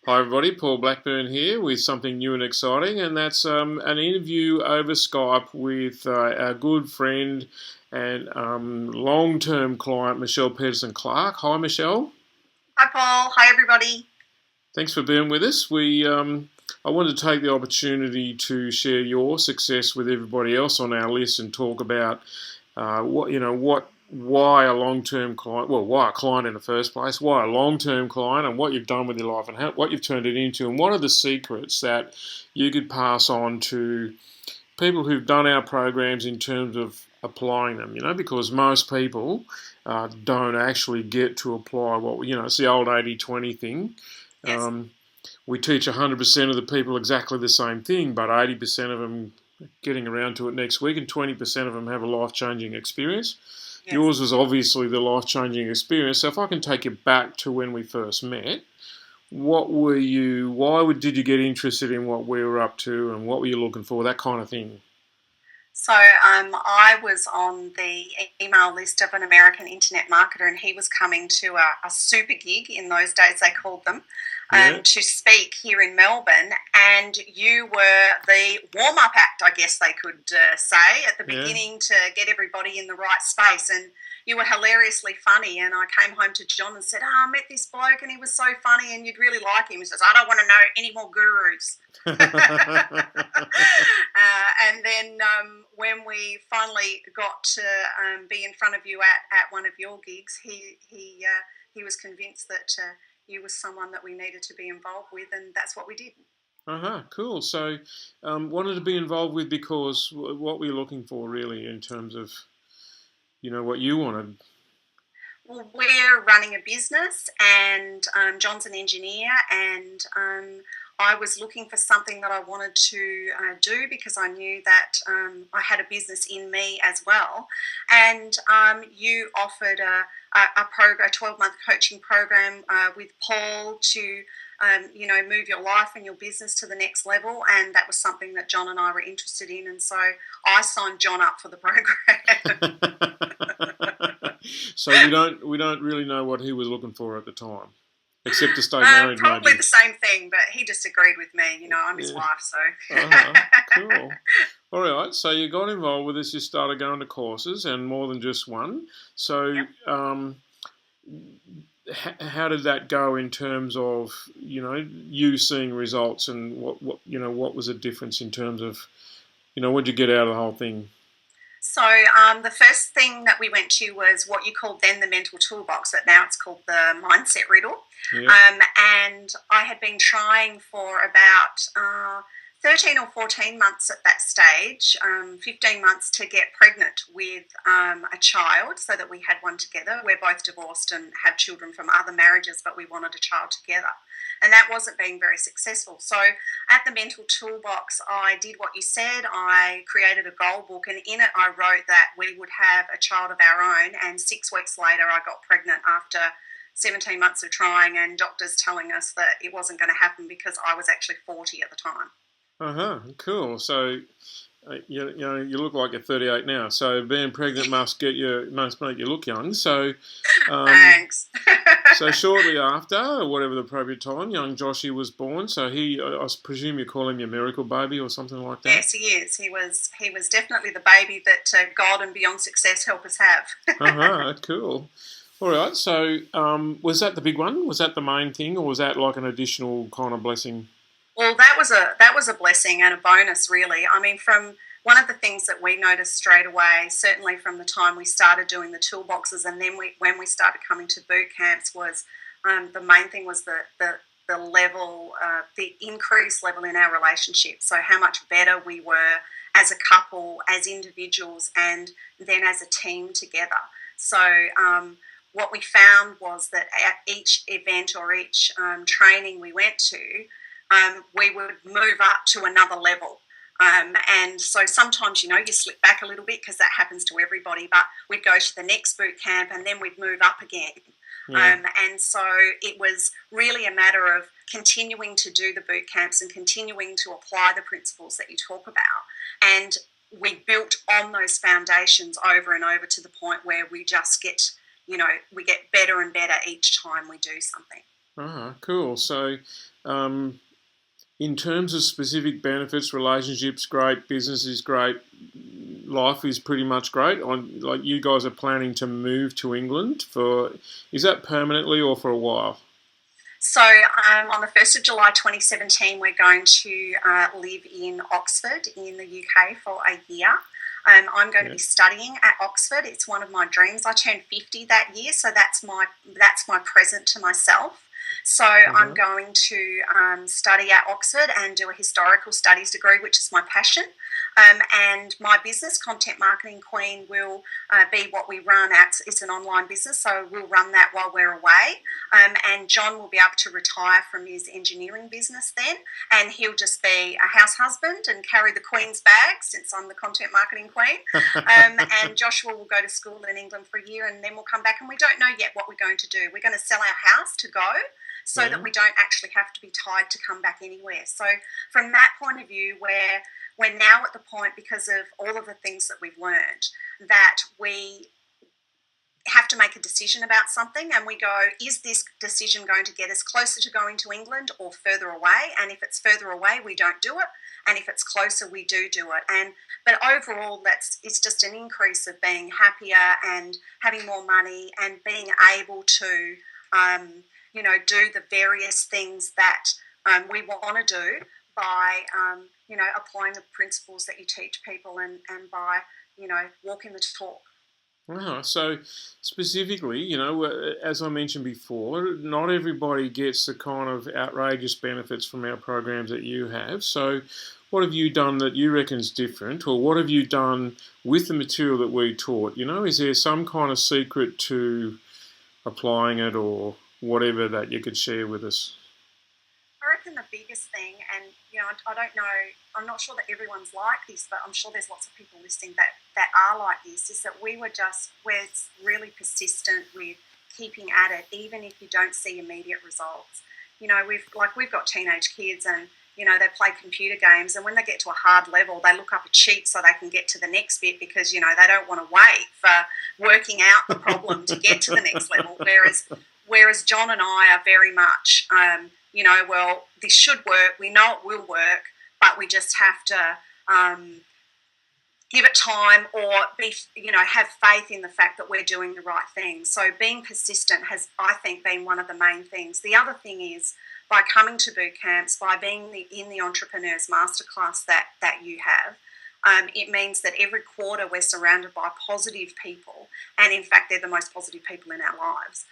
Hi everybody, Paul Blackburn here with something new and exciting, and that's an interview over Skype with our good friend and long-term client Michelle Peterson Clark. Hi Michelle, Hi, Paul. Hi, everybody. thanks for being with us. I wanted to take the opportunity to share your success with everybody else on our list and talk about why a long-term client, well, why a client in the first place, why a long-term client, and what you've done with your life and what you've turned it into, and what are the secrets that you could pass on to people who've done our programs in terms of applying them. Because most people don't actually get to apply it's the old 80-20 thing. Yes. Um, we teach 100% of the people exactly the same thing, but 80% of them getting around to it next week, and 20% of them have a life-changing experience. Yes. Yours was obviously the life-changing experience. So if I can take you back to when we first met, did you get interested in what we were up to, and what were you looking for, that kind of thing? So I was on the email list of an American internet marketer, and he was coming to a super gig, in those days they called them, Yeah, to speak here in Melbourne. And you were the warm-up act, I guess they could say, at the yeah. beginning to get everybody in the right space. And you were hilariously funny. And I came home to John and said, I met this bloke and he was so funny and you'd really like him. He says, I don't want to know any more gurus. And then when we finally got to be in front of you at one of your gigs, he was convinced that you was someone that we needed to be involved with, and that's what we did. Cool. So, wanted to be involved with because what were you looking for really in terms of, what you wanted? Well, we're running a business, and John's an engineer, and I was looking for something that I wanted to do because I knew that I had a business in me as well. And you offered a 12-month coaching program with Paul to move your life and your business to the next level, and that was something that John and I were interested in, and so I signed John up for the program. So we don't really know what he was looking for at the time, except to stay married, Probably maybe. the same thing, but he just agreed with me. I'm his Yeah. wife, so. Cool. All right. So you got involved with this. You started going to courses, and more than just one. So, Yep. how did that go in terms of you seeing results, and what was the difference in terms of what did you get out of the whole thing? So the first thing that we went to was what you called then the mental toolbox, but now it's called the mindset riddle. Yeah. And I had been trying for about 13 or 14 months at that stage, 15 months to get pregnant with a child so that we had one together. We're both divorced and have children from other marriages, but we wanted a child together. And that wasn't being very successful. So at the mental toolbox, I did what you said. I created a goal book, and in it I wrote that we would have a child of our own. And 6 weeks later, I got pregnant after 17 months of trying, and doctors telling us that it wasn't going to happen because I was actually 40 at the time. Cool. So, you look like you're 38 now. So being pregnant must make you look young. So, um, Thanks. so shortly after, or whatever the appropriate time, young Joshy was born. So I presume you call him your miracle baby or something like that. Yes, he is. He was definitely the baby that God and beyond success help us have. Cool. All right. So, was that the big one? Was that the main thing, or was that like an additional kind of blessing? Well, that was a blessing and a bonus, really. I mean, from one of the things that we noticed straight away, certainly from the time we started doing the toolboxes, and then when we started coming to boot camps, was the main thing was the level, the increased level in our relationship. So how much better we were as a couple, as individuals, and then as a team together. So what we found was that at each event or each training we went to, we would move up to another level. And so sometimes, you slip back a little bit because that happens to everybody, but we'd go to the next boot camp and then we'd move up again. Yeah. And so it was really a matter of continuing to do the boot camps and continuing to apply the principles that you talk about. And we built on those foundations over and over to the point where we just we get better and better each time we do something. Cool. So, Um, in terms of specific benefits, relationships great, business is great, life is pretty much great. Like you guys are planning to move to England is that permanently or for a while? So on the 1st of July 2017, we're going to live in Oxford in the UK for a year. I'm going to be studying at Oxford. It's one of my dreams. I turned 50 that year, so that's my present to myself. So I'm going to study at Oxford and do a historical studies degree, which is my passion. And my business, Content Marketing Queen, will be what we run at. It's an online business, so we'll run that while we're away. And John will be able to retire from his engineering business then, and he'll just be a house husband and carry the Queen's bag since I'm the Content Marketing Queen. And Joshua will go to school in England for a year, and then we'll come back, and we don't know yet what we're going to do. We're going to sell our house to go, so that we don't actually have to be tied to come back anywhere. So from that point of view, we're now at the point, because of all of the things that we've learned, that we have to make a decision about something, and we go, is this decision going to get us closer to going to England or further away? And if it's further away, we don't do it, and if it's closer, we do it. But overall, it's just an increase of being happier and having more money and being able to do the various things that we want to do by applying the principles that you teach people, and by walking the talk. So specifically, as I mentioned before, not everybody gets the kind of outrageous benefits from our programs that you have. So what have you done that you reckon is different, or what have you done with the material that we taught? Is there some kind of secret to applying it or whatever that you could share with us? I reckon the biggest thing, and I don't know, I'm not sure that everyone's like this, but I'm sure there's lots of people listening that are like this, is that we're really persistent with keeping at it, even if you don't see immediate results. We've got teenage kids, and they play computer games, and when they get to a hard level, they look up a cheat so they can get to the next bit, because they don't want to wait for working out the problem to get to the next level. Whereas John and I are very much, well, this should work. We know it will work, but we just have to give it time, or have faith in the fact that we're doing the right thing. So being persistent has, I think, been one of the main things. The other thing is, by coming to boot camps, by being in the Entrepreneurs Masterclass that you have, it means that every quarter we're surrounded by positive people, and in fact they're the most positive people in our lives.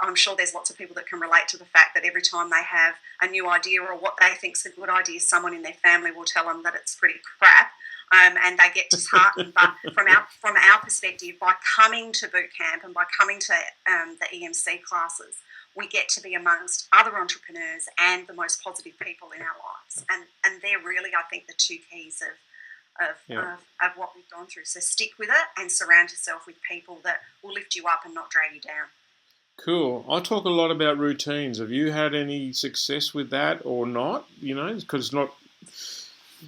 I'm sure there's lots of people that can relate to the fact that every time they have a new idea or what they think's a good idea, someone in their family will tell them that it's pretty crap, and they get disheartened. But from our perspective, by coming to boot camp and by coming to the EMC classes, we get to be amongst other entrepreneurs and the most positive people in our lives, and they're really, I think, the two keys of what we've gone through. So stick with it and surround yourself with people that will lift you up and not drag you down. Cool. I talk a lot about routines. Have you had any success with that or not? Because it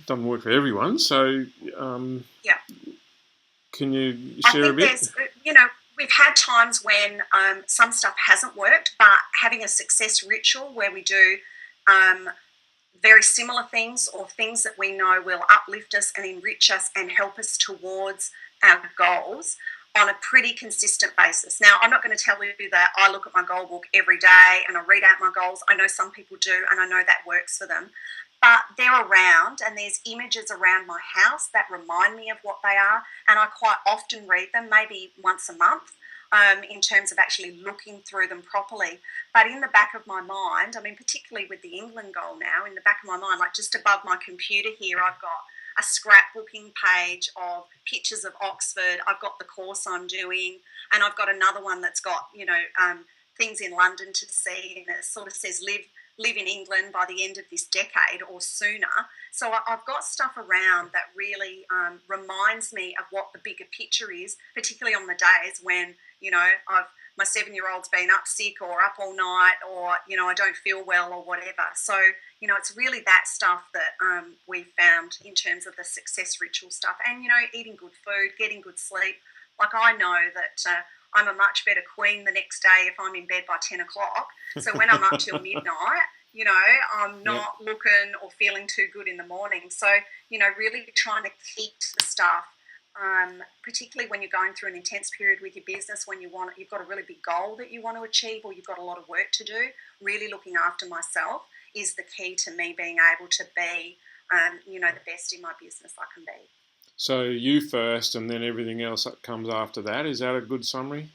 doesn't work for everyone. So, can you share a bit? We've had times when some stuff hasn't worked, but having a success ritual where we do very similar things, or things that we know will uplift us and enrich us and help us towards our goals on a pretty consistent basis. Now, I'm not going to tell you that I look at my goal book every day and I read out my goals. I know some people do, and I know that works for them. But they're around, and there's images around my house that remind me of what they are, and I quite often read them, maybe once a month, in terms of actually looking through them properly. But in the back of my mind, particularly with the England goal now, in the back of my mind, like just above my computer here, I've got a scrapbooking page of pictures of Oxford. I've got the course I'm doing, and I've got another one that's got, things in London to see, and it sort of says live in England by the end of this decade or sooner. So I've got stuff around that really reminds me of what the bigger picture is, particularly on the days when, my 7-year-old's been up sick or up all night, or, I don't feel well or whatever. So, it's really that stuff that we've found in terms of the success ritual stuff, and, eating good food, getting good sleep. Like, I know that I'm a much better queen the next day if I'm in bed by 10 o'clock. So when I'm up till midnight, I'm not looking or feeling too good in the morning. So, really trying to keep the stuff, particularly when you're going through an intense period with your business, when you've got a really big goal that you want to achieve, or you've got a lot of work to do. Really looking after myself is the key to me being able to be, the best in my business I can be. So you first, and then everything else that comes after that. Is that a good summary?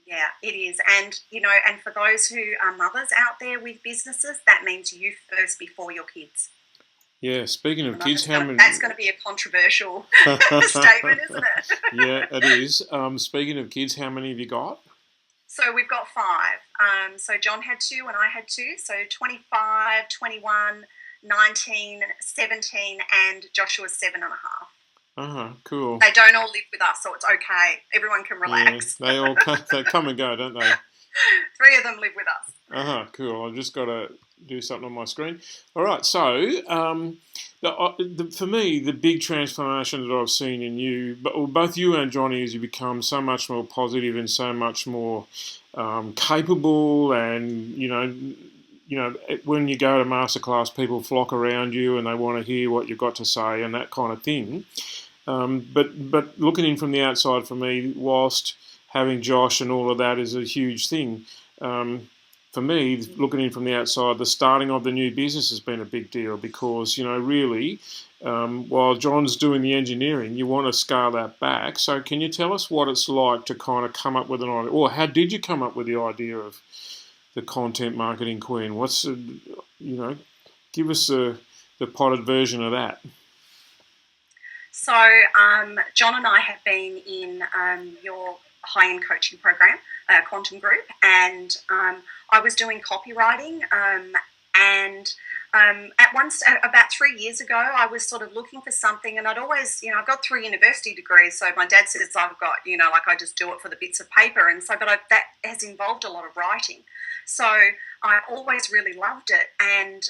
Yeah, it is. And, and for those who are mothers out there with businesses, that means you first before your kids. Yeah, speaking of kids, that's going to be a controversial statement, isn't it? Yeah, it is. Speaking of kids, how many have you got? So we've got 5. So John had 2 and I had 2. So 25, 21, 19, 17, and Joshua's 7.5. Cool. They don't all live with us, so it's okay. Everyone can relax. Yeah, they come and go, don't they? 3 of them live with us. Cool. I've just got to do something on my screen. All right, so for me, the big transformation that I've seen in you, both you and Johnny, is you become so much more positive and so much more capable, and when you go to masterclass, people flock around you and they want to hear what you've got to say and that kind of thing. But looking in from the outside, for me, whilst having Josh and all of that is a huge thing. For me, looking in from the outside, the starting of the new business has been a big deal because, really, while John's doing the engineering, you want to scale that back. So can you tell us what it's like to kind of come up with an idea, or how did you come up with the idea of the Content Marketing Queen? Give us the potted version of that. So John and I have been in your high-end coaching program, Quantum Group, and I was doing copywriting, and about 3 years ago, I was sort of looking for something, and I'd always, I've got 3 university degrees, so my dad says I've got, I just do it for the bits of paper, and so, that has involved a lot of writing. So I always really loved it, and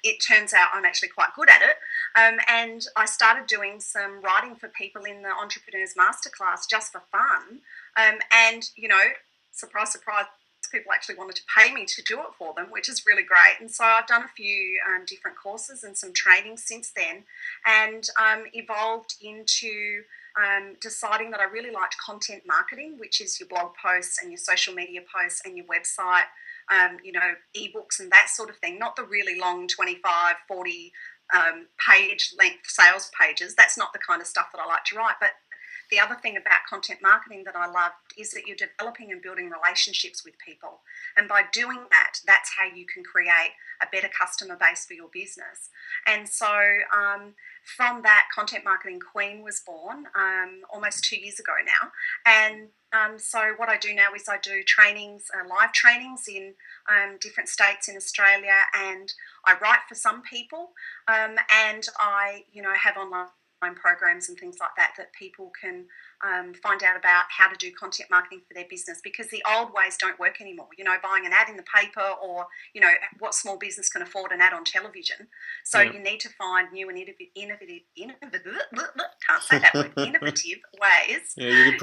it turns out I'm actually quite good at it. And I started doing some writing for people in the Entrepreneurs Masterclass just for fun. And, surprise, surprise, people actually wanted to pay me to do it for them, which is really great. And so I've done a few different courses and some training since then, and evolved into deciding that I really liked content marketing, which is your blog posts and your social media posts and your website, ebooks and that sort of thing, not the really long 25, 40 page length sales pages. That's not the kind of stuff that I like to write. But the other thing about content marketing that I loved is that you're developing and building relationships with people. And by doing that, that's how you can create a better customer base for your business. And so from that, Content Marketing Queen was born almost 2 years ago now. And so what I do now is I do trainings, live trainings in different states in Australia, and I write for some people, and I, have online programs and things like that people can find out about how to do content marketing for their business, because the old ways don't work anymore. Buying an ad in the paper, or what small business can afford an ad on television. So you need to find new and innovative can't say that word, innovative ways. Yeah, you could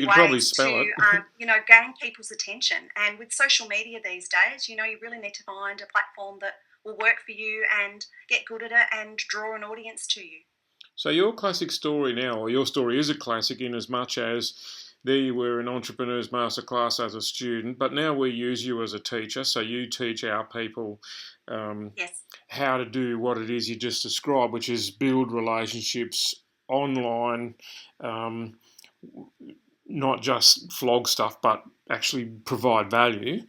probably spell it. Gain people's attention. And with social media these days, you really need to find a platform that will work for you and get good at it and draw an audience to you. So your classic story now, or your story is a classic in as much as there you were in Entrepreneurs Masterclass as a student, but now we use you as a teacher. So you teach our people how to do what it is you just described, which is build relationships online, not just flog stuff, but actually provide value.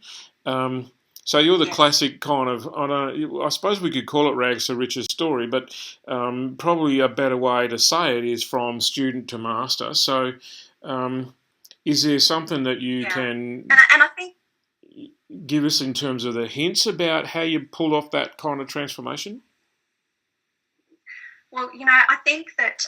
So you're the classic kind of, I suppose we could call it rags to riches story, but probably a better way to say it is from student to master. So is there something that you can and I think give us in terms of the hints about how you pull off that kind of transformation? Well, I think that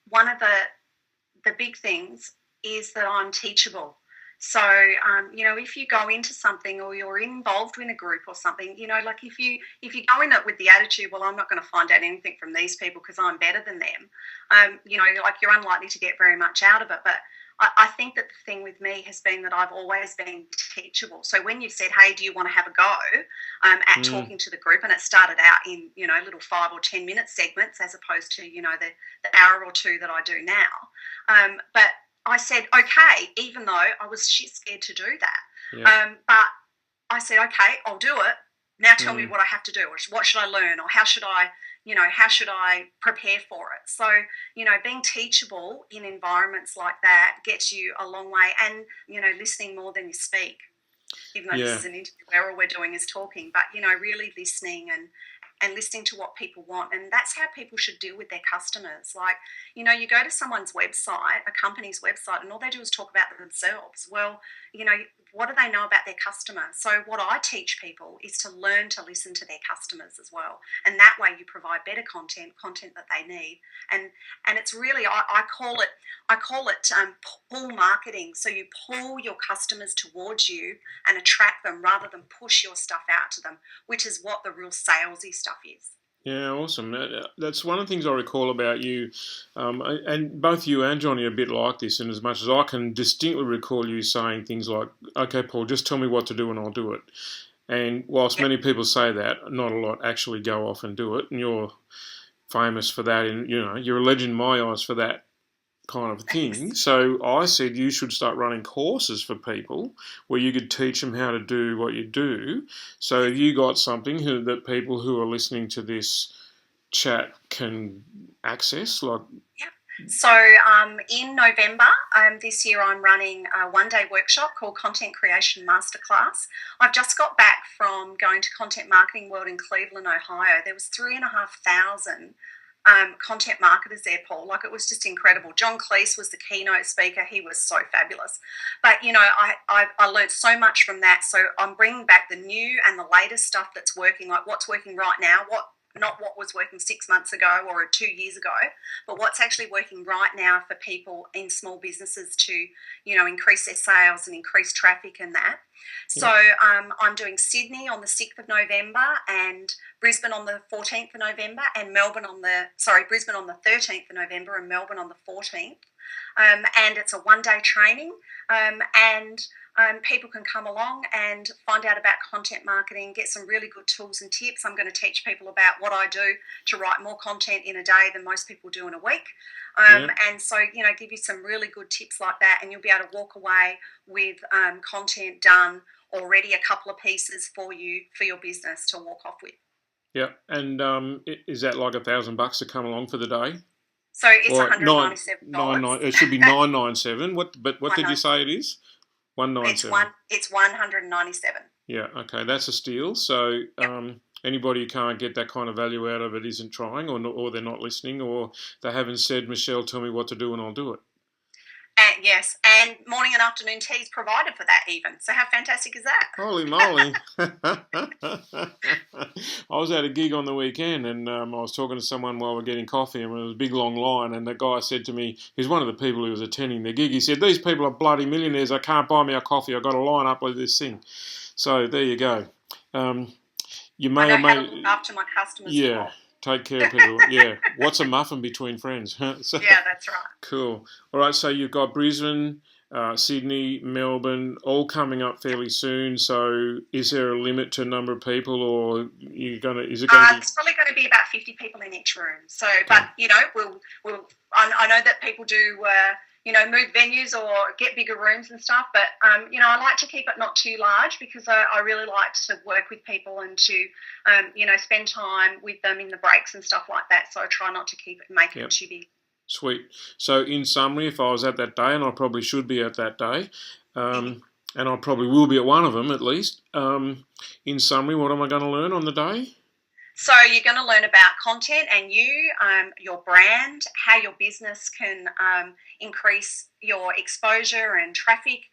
one of the big things is that I'm teachable. So, if you go into something or you're involved in a group or something, like if you go in it with the attitude, well, I'm not going to find out anything from these people because I'm better than them, like you're unlikely to get very much out of it. But I think that the thing with me has been that I've always been teachable. So when you've said, hey, do you want to have a go at talking to the group, and it started out in, little 5 or 10 minute segments as opposed to, the hour or two that I do now. But I said, okay, even though I was shit scared to do that. Yeah. But I said, okay, I'll do it. Now tell me what I have to do, or what should I learn, or how should I prepare for it? So, being teachable in environments like that gets you a long way, and, listening more than you speak, even though this is an interview where all we're doing is talking, but, really listening and listening to what people want. And that's how people should deal with their customers. Like, you go to someone's website, a company's website, and all they do is talk about themselves. Well, what do they know about their customer? So what I teach people is to learn to listen to their customers as well. And that way you provide better content that they need. And it's really, I call it pull marketing. So you pull your customers towards you and attract them rather than push your stuff out to them, which is what the real salesy stuff is. Yeah, awesome. That's one of the things I recall about you, and both you and Johnny are a bit like this, in as much as I can distinctly recall you saying things like, okay, Paul, just tell me what to do and I'll do it. And whilst many people say that, not a lot actually go off and do it, and you're famous for that, and you're a legend in my eyes for that kind of thing. So I said you should start running courses for people where you could teach them how to do what you do. So have you got something that people who are listening to this chat can access? So in November this year, I'm running a one-day workshop called Content Creation Masterclass. I've just got back from going to Content Marketing World in Cleveland, Ohio. There was 3,500 content marketers there, Paul. Like, it was just incredible. John Cleese was the keynote speaker. He was so fabulous. But, I learned so much from that. So I'm bringing back the new and the latest stuff that's working, like what's working right now, not what was working 6 months ago or 2 years ago, but what's actually working right now for people in small businesses to, increase their sales and increase traffic and that. So I'm doing Sydney on the 6th of November and Brisbane on the 14th of November and Brisbane on the 13th of November and Melbourne on the 14th. And it's a one-day training, and people can come along and find out about content marketing, get some really good tools and tips. I'm going to teach people about what I do to write more content in a day than most people do in a week. And so, give you some really good tips like that, and you'll be able to walk away with content done already, a couple of pieces for your business to walk off with. Yeah, and is that like $1,000 to come along for the day? So it's $197. It should be $997. What did you say it is? $197. It's $197. Yeah, okay, that's a steal. So anybody who can't get that kind of value out of it isn't trying, or they're not listening, or they haven't said, Michelle, tell me what to do and I'll do it. Yes, and morning and afternoon tea is provided for that even. So how fantastic is that? Holy moly. I was at a gig on the weekend, and I was talking to someone while we were getting coffee, and there was a big long line, and the guy said to me, he's one of the people who was attending the gig, he said, these people are bloody millionaires, they can't buy me a coffee, I've got to line up with this thing. So there you go. You may I know how to look after my customers. Yeah. Well. Take care of people. Yeah. What's a muffin between friends? Yeah, that's right. Cool. All right. So you've got Brisbane, Sydney, Melbourne, all coming up fairly soon. So is there a limit to number of people, or it's probably going to be about 50 people in each room. So, but I know that people do move venues or get bigger rooms and stuff. But I like to keep it not too large, because I really like to work with people and to spend time with them in the breaks and stuff like that. So I try not to make it too big. Sweet. So in summary, if I was at that day, and I probably should be at that day, and I probably will be at one of them at least, in summary, what am I going to learn on the day? So you're going to learn about content and your brand, how your business can increase your exposure and traffic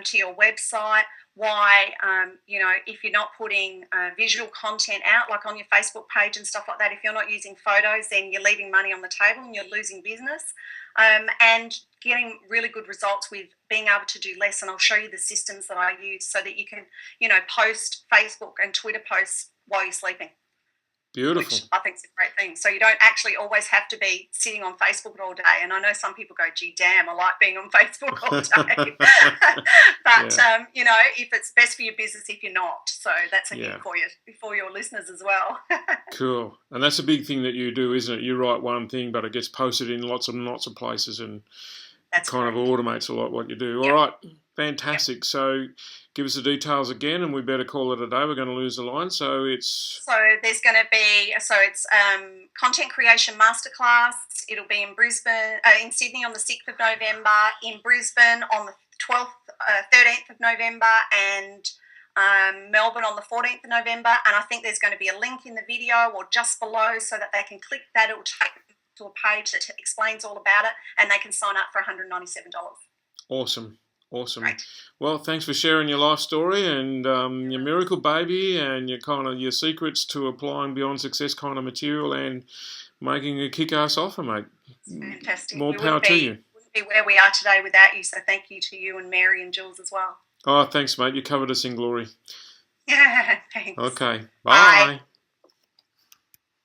to your website, why, if you're not putting visual content out, like on your Facebook page and stuff like that, if you're not using photos, then you're leaving money on the table and you're losing business, and getting really good results with being able to do less. And I'll show you the systems that I use so that you can, post Facebook and Twitter posts while you're sleeping. Beautiful. which I think is a great thing. So you don't actually always have to be sitting on Facebook all day. And I know some people go, gee, damn, I like being on Facebook all day. But, you know, if it's best for your business, if you're not. So that's a hint for your listeners as well. Cool. And that's a big thing that you do, isn't it? You write one thing, but it gets posted in lots and lots of places, and that's kind of automates a lot what you do. All right. Fantastic. So give us the details again, and we better call it a day. We're going to lose the line. So there's going to be, it's Content Creation Masterclass. It'll be in Brisbane, in Sydney on the 6th of November, in Brisbane on the 13th of November, and Melbourne on the 14th of November. And I think there's going to be a link in the video or just below so that they can click that. It'll take them to a page that explains all about it, and they can sign up for $197. Awesome. Great. Well, thanks for sharing your life story and your miracle baby and your secrets to applying beyond success kind of material and making a kick-ass offer, mate. Fantastic. More power to you. Wouldn't be where we are today without you. So thank you to you and Mary and Jules as well. Oh, thanks, mate. You covered us in glory. Yeah, thanks. Okay. Bye.